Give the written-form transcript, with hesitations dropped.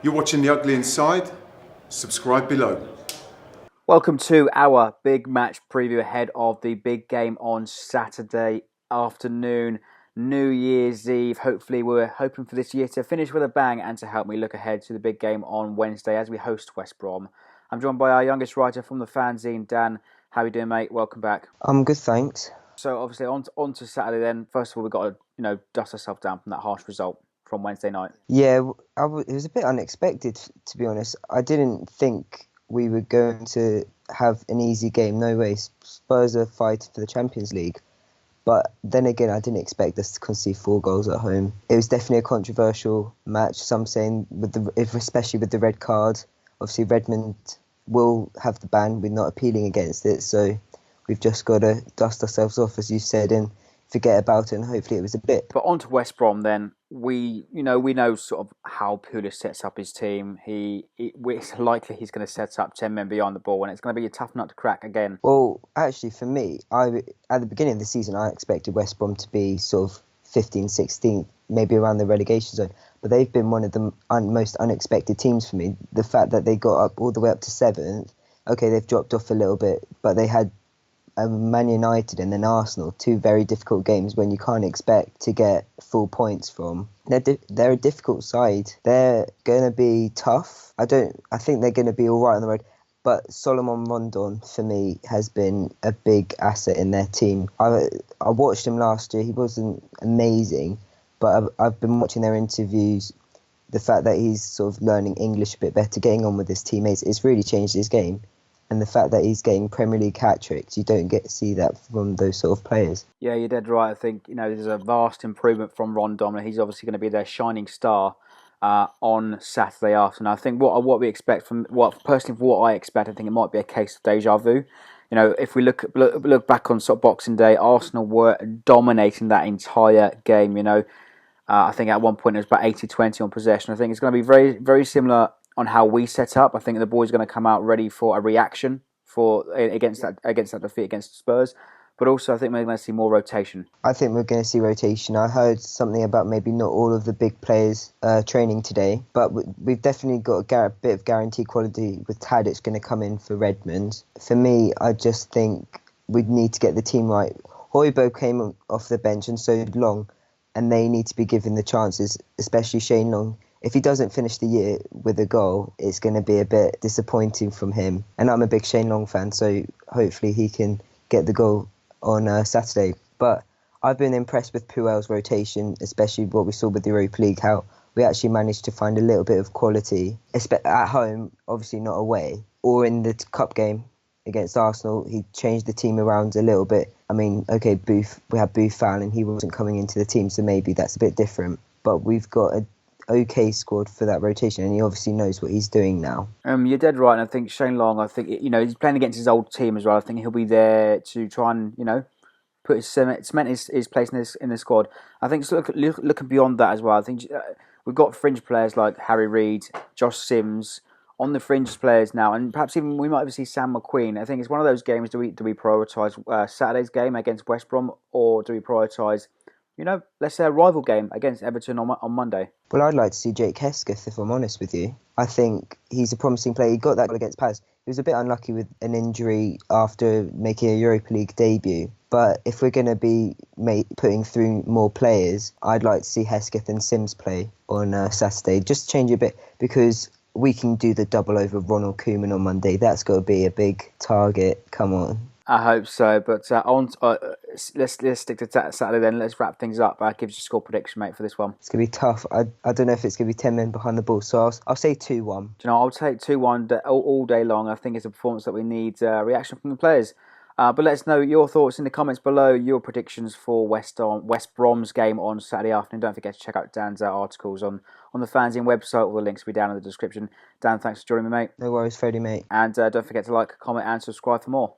You're watching The Ugly Inside. Subscribe below. Welcome to our big match preview ahead of the big game on Saturday afternoon, New Year's Eve. Hopefully we're hoping for this year to finish with a bang and to help me look ahead to the big game on Wednesday as we host West Brom. I'm joined by our youngest writer from the Fanzine, Dan. How are you doing, mate? Welcome back. I'm good, thanks. So obviously on to Saturday then. First of all, we've got to dust ourselves down from that harsh result from Wednesday night. Yeah, it was a bit unexpected, to be honest. I didn't think we were going to have an easy game. No way. Spurs are fighting for the Champions League. But then again, I didn't expect us to concede 4 goals at home. It was definitely a controversial match. Some saying, especially with the red card. Obviously, Redmond will have the ban. We're not appealing against it. So we've just got to dust ourselves off, as you said, and forget about it. And hopefully it was a bit. But on to West Brom then. We know sort of how Pulis sets up his team. It's likely he's going to set up 10 men behind the ball, and it's going to be a tough nut to crack again. Well, actually, for me, at the beginning of the season, I expected West Brom to be sort of 15th, 16th, maybe around the relegation zone. But they've been one of the most unexpected teams for me. The fact that they got up all the way up to 7th, okay, they've dropped off a little bit, but they had Man United and then Arsenal, 2 very difficult games when you can't expect to get full points from. They're a difficult side. They're going to be tough. I think they're going to be all right on the road. But Solomon Rondon, for me, has been a big asset in their team. I watched him last year. He wasn't amazing, but I've been watching their interviews. The fact that he's sort of learning English a bit better, getting on with his teammates, it's really changed his game. And the fact that he's getting Premier League hat-tricks, you don't get to see that from those sort of players. Yeah, you're dead right. I think there's a vast improvement from Rondon, and he's obviously going to be their shining star on Saturday afternoon. I think what we expect from what I expect, I think it might be a case of deja vu. If we look back on sort of Boxing Day, Arsenal were dominating that entire game. I think at one point it was about 80-20 on possession. I think it's going to be very, very similar on how we set up. I think the boys are going to come out ready for a reaction against that defeat against Spurs. But also, I think we're going to see more rotation. I think we're going to see rotation. I heard something about maybe not all of the big players training today, but we've definitely got a bit of guaranteed quality with Tadic going to come in for Redmond. For me, I just think we need to get the team right. Højbjerg came off the bench and so did Long, and they need to be given the chances, especially Shane Long. If he doesn't finish the year with a goal, it's going to be a bit disappointing from him. And I'm a big Shane Long fan, so hopefully he can get the goal on Saturday. But I've been impressed with Puel's rotation, especially what we saw with the Europa League, how we actually managed to find a little bit of quality at home, obviously not away, or in the cup game against Arsenal. He changed the team around a little bit. I mean, okay, we had Buffon and he wasn't coming into the team, so maybe that's a bit different. But we've got a okay squad for that rotation, and he obviously knows what he's doing now. You're dead right, and I think Shane Long, he's playing against his old team as well. I think he'll be there to try and put cement his place in the squad. I think looking beyond that as well. I think we've got fringe players like Harry Reid, Josh Sims on the fringe players now, and perhaps even we might even see Sam McQueen. I think it's one of those games. Do we prioritise Saturday's game against West Brom, or do we prioritise let's say a rival game against Everton on Monday? Well, I'd like to see Jake Hesketh, if I'm honest with you. I think he's a promising player. He got that goal against Palace. He was a bit unlucky with an injury after making a Europa League debut. But if we're going to be putting through more players, I'd like to see Hesketh and Sims play on Saturday. Just change a bit, because we can do the double over Ronald Koeman on Monday. That's got to be a big target. Come on. I hope so, but let's stick to Saturday then. Let's wrap things up. Give us your score prediction, mate, for this one. It's going to be tough. I don't know if it's going to be 10 men behind the ball, so I'll say 2-1. I'll take 2-1 all day long. I think it's a performance that we need reaction from the players. But let us know your thoughts in the comments below, your predictions for West Brom's game on Saturday afternoon. Don't forget to check out Dan's articles on the Fanzine website. All the links will be down in the description. Dan, thanks for joining me, mate. No worries, Freddie, mate. And don't forget to like, comment and subscribe for more.